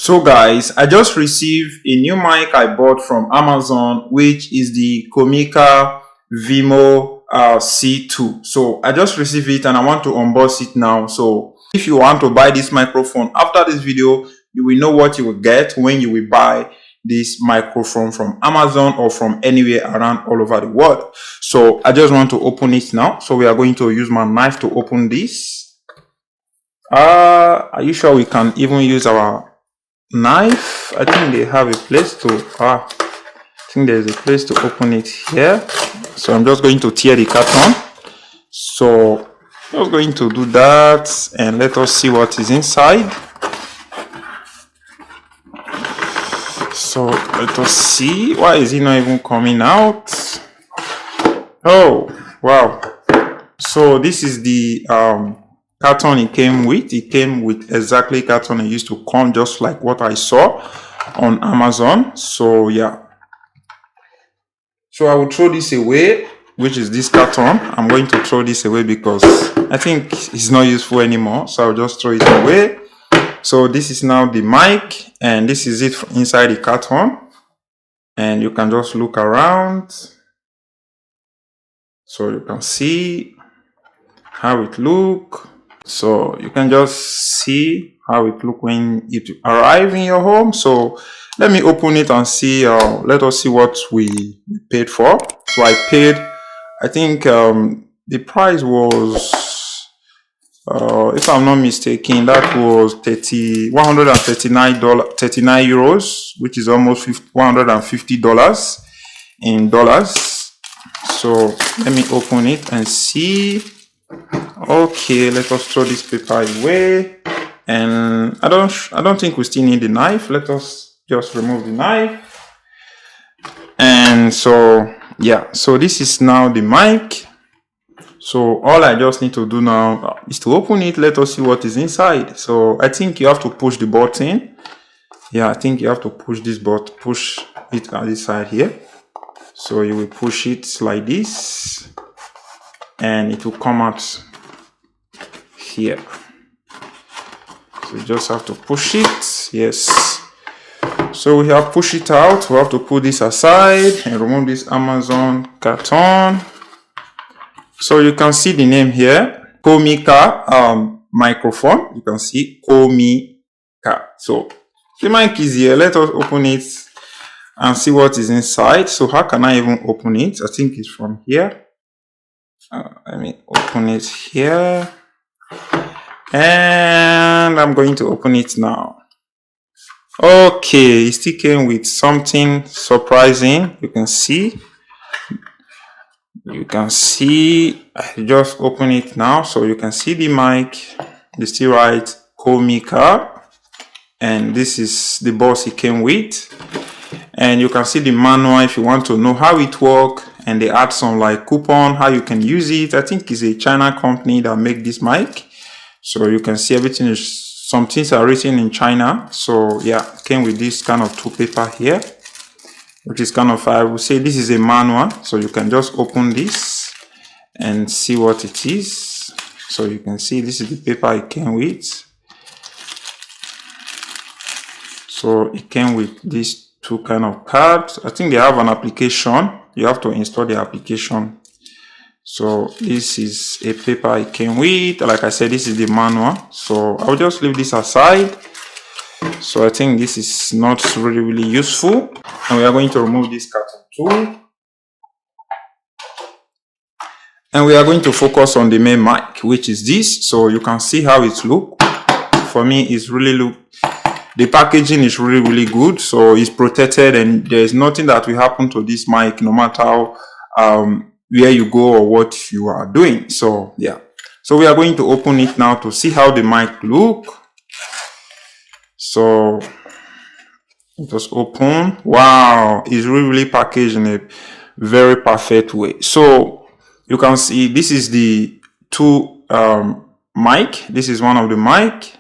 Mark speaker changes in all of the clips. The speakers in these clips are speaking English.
Speaker 1: So guys, I just received a new mic I bought from Amazon, which is the Comica Vimo C2. So I just received it and I want to unbox it now. So if you want to buy this microphone after this video, you will know what you will get when you will buy this microphone from Amazon or from anywhere around all over the world. So I just want to open it now. So we are going to use my knife to open this. Are you sure we can even use our knife? I think they have a place to I think there's a place to open it here. So I'm just going to tear the carton. So I'm just going to do that and let us see what is inside. So let us see. Why is it not even coming out? Oh wow. So this is the carton it came with. It came with exactly carton it used to come, just like what I saw on Amazon. So yeah, so I will throw this away, which is this carton. I'm going to throw this away because I think it's not useful anymore, so I'll just throw it away. So this is now the mic, and this is it inside the carton, and you can just look around so you can see how it look. So you can just see how it look when it arrive in your home. So let me open it and see. Let us see what we paid for. So I paid, I think the price was, if I'm not mistaken, that was €139, which is almost $150 in dollars. So let me open it and see. Okay, let us throw this paper away, and I don't think we still need the knife. Let us just remove the knife. And so yeah, so this is now the mic. So all I just need to do now is to open it. Let us see what is inside. So I think you have to push the button. Yeah, I think you have to push this button, push it on this side here. So you will push it like this, and it will come out here. So you just have to push it. Yes. So we have pushed it out. We have to put this aside and remove this Amazon carton. So you can see the name here, Comica microphone. You can see Comica. So the mic is here. Let us open it and see what is inside. So how can I even open it? I think it's from here. Let me open it here, and I'm going to open it now. Okay, it still came with something surprising. You can see I just open it now, so you can see the mic. They still write Comica, and this is the box it came with. And you can see the manual if you want to know how it works, and they add some like coupon how you can use it. I think it's a China company that make this mic, so you can see everything is, some things are written in China. So yeah, it came with this kind of two paper here, which is kind of, I would say this is a manual. So you can just open this and see what it is. So you can see this is the paper it came with. So it came with these two kind of cards. I think they have an application. You have to install the application. So this is a paper it came with. Like I said, this is the manual. So I'll just leave this aside. So I think this is not really useful. And we are going to remove this carton too. And we are going to focus on the main mic, which is this. So you can see how it looks. For me, it's really the packaging is really good. So it's protected, and there is nothing that will happen to this mic, no matter how, where you go or what you are doing. So yeah, so we are going to open it now to see how the mic look. So just open. Wow, it's really packaged in a very perfect way. So you can see this is the two mic. This is one of the mic,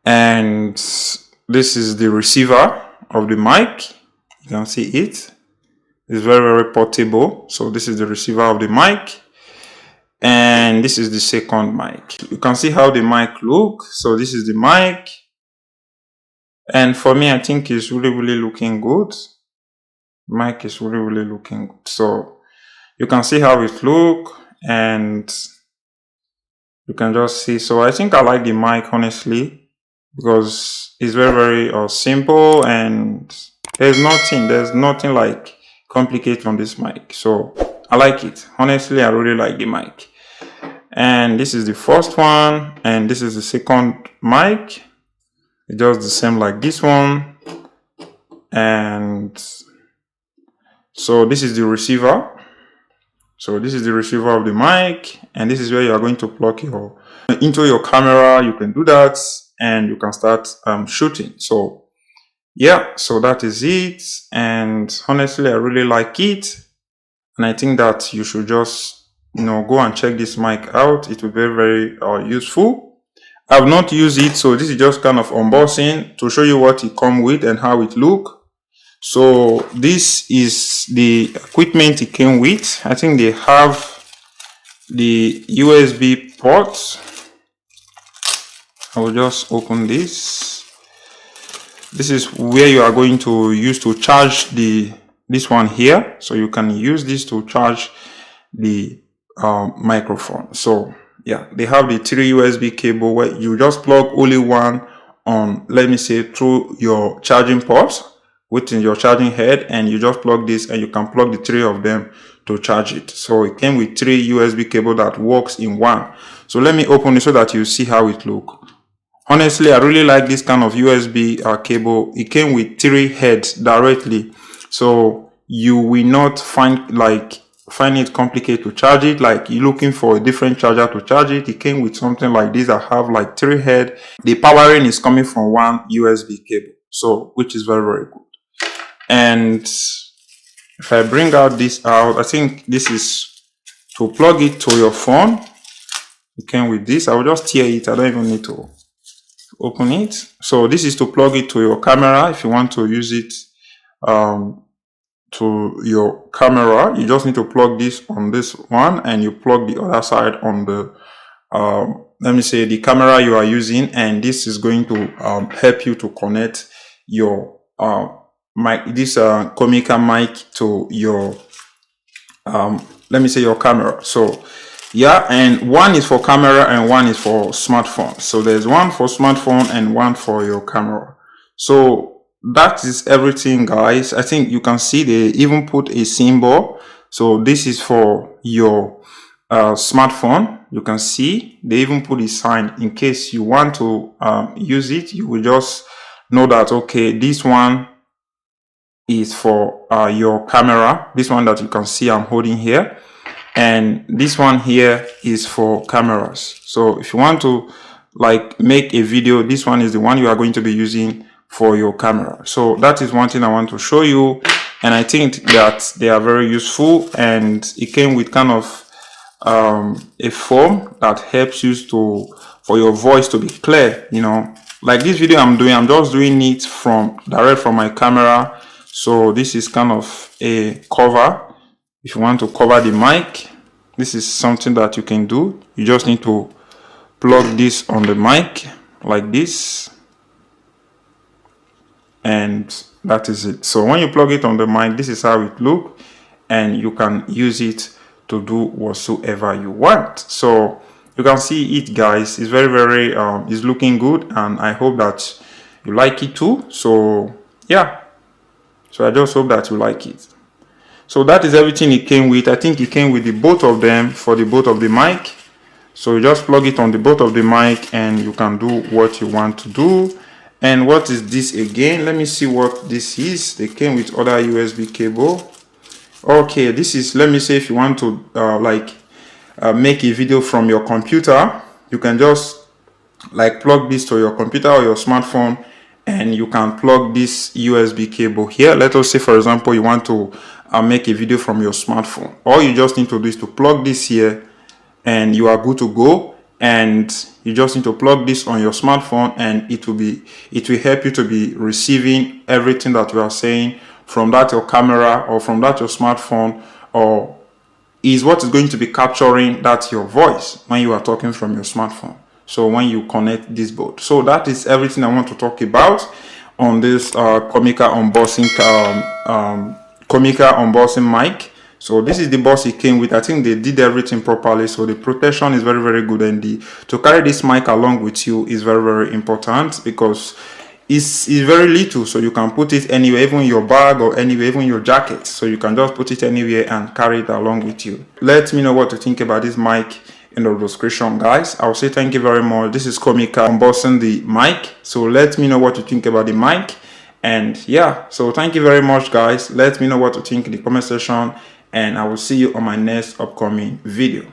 Speaker 1: and this is the receiver of the mic. You can see it. It's very portable. So this is the receiver of the mic, and this is the second mic. You can see how the mic look. So this is the mic, And for me, I think it's really looking good. Mic is really looking good. So you can see how it look, and you can just see. So I think I like the mic, honestly, because it's very simple, and there's nothing like complicated on this mic. So I like it. Honestly, I really like the mic. And this is the first one, and this is the second mic. It's just the same like this one. And so this is the receiver. So this is the receiver of the mic, and this is where you are going to plug into your camera. You can do that, and you can start shooting. So yeah, so that is it. And honestly, I really like it, and I think that you should just go and check this mic out. It will be very useful. I've not used it, so this is just kind of unboxing to show you what it comes with and how it look. So this is the equipment it came with. I think they have the USB ports. I will just open this. This is where you are going to use to charge this one here. So you can use this to charge the microphone. So yeah, they have the 3 USB cable where you just plug only one on, let me say, through your charging port within your charging head, and you just plug this, and you can plug the 3 of them to charge it. So it came with 3 USB cable that works in one. So let me open it so that you see how it look. Honestly, I really like this kind of USB cable. It came with 3 heads directly, so you will not find it complicated to charge it, like you're looking for a different charger to charge it. It came with something like this that have like 3 head. The powering is coming from one USB cable, so which is very good. And if I bring out this out, I think this is to plug it to your phone. It came with this. I will just tear it. I don't even need to open it. So this is to plug it to your camera. If you want to use it to your camera, you just need to plug this on this one, and you plug the other side on the let me say the camera you are using, and this is going to help you to connect your mic, this Comica mic, to your let me say your camera. So yeah, and one is for camera and one is for smartphone. So there's one for smartphone and one for your camera. So that is everything, guys. I think you can see they even put a symbol. So this is for your smartphone. You can see they even put a sign in case you want to use it. You will just know that, okay, this one is for your camera. This one that you can see I'm holding here, and this one here is for cameras. So if you want to like make a video, this one is the one you are going to be using for your camera. So that is one thing I want to show you, and I think that they are very useful. And it came with kind of a foam that helps you for your voice to be clear. Like this video I'm just doing it direct from my camera. So this is kind of a cover. If you want to cover the mic, this is something that you can do. You just need to plug this on the mic like this, and that is it. So when you plug it on the mic, this is how it looks, and you can use it to do whatsoever you want. So you can see it, guys. It's very it's looking good, and I hope that you like it too. So yeah, so I just hope that you like it. So that is everything it came with. I think it came with the both of them for the both of the mic. So you just plug it on the both of the mic, and you can do what you want to do. And what is this again? Let me see what this is. They came with other USB cable. Okay, this is, let me say, if you want to make a video from your computer, you can just like plug this to your computer or your smartphone, and you can plug this USB cable here. Let us say, for example, you want to make a video from your smartphone. All you just need to do is to plug this here, and you are good to go. And you just need to plug this on your smartphone, and it will help you to be receiving everything that you are saying from that your camera or from that your smartphone, or is what is going to be capturing that your voice when you are talking from your smartphone. So when you connect this both. So that is everything I want to talk about on this Comica unboxing mic. So this is the box it came with. I think they did everything properly, so the protection is very, very good, and to carry this mic along with you is very, very important, because it's very little, so you can put it anywhere, even in your bag or anywhere, even in your jacket. So you can just put it anywhere and carry it along with you. Let me know what you think about this mic in the description, guys. I'll say thank you very much. This is Comica unboxing the mic. So let me know what you think about the mic. And yeah, so thank you very much, guys. Let me know what you think in the comment section, and I will see you on my next upcoming video.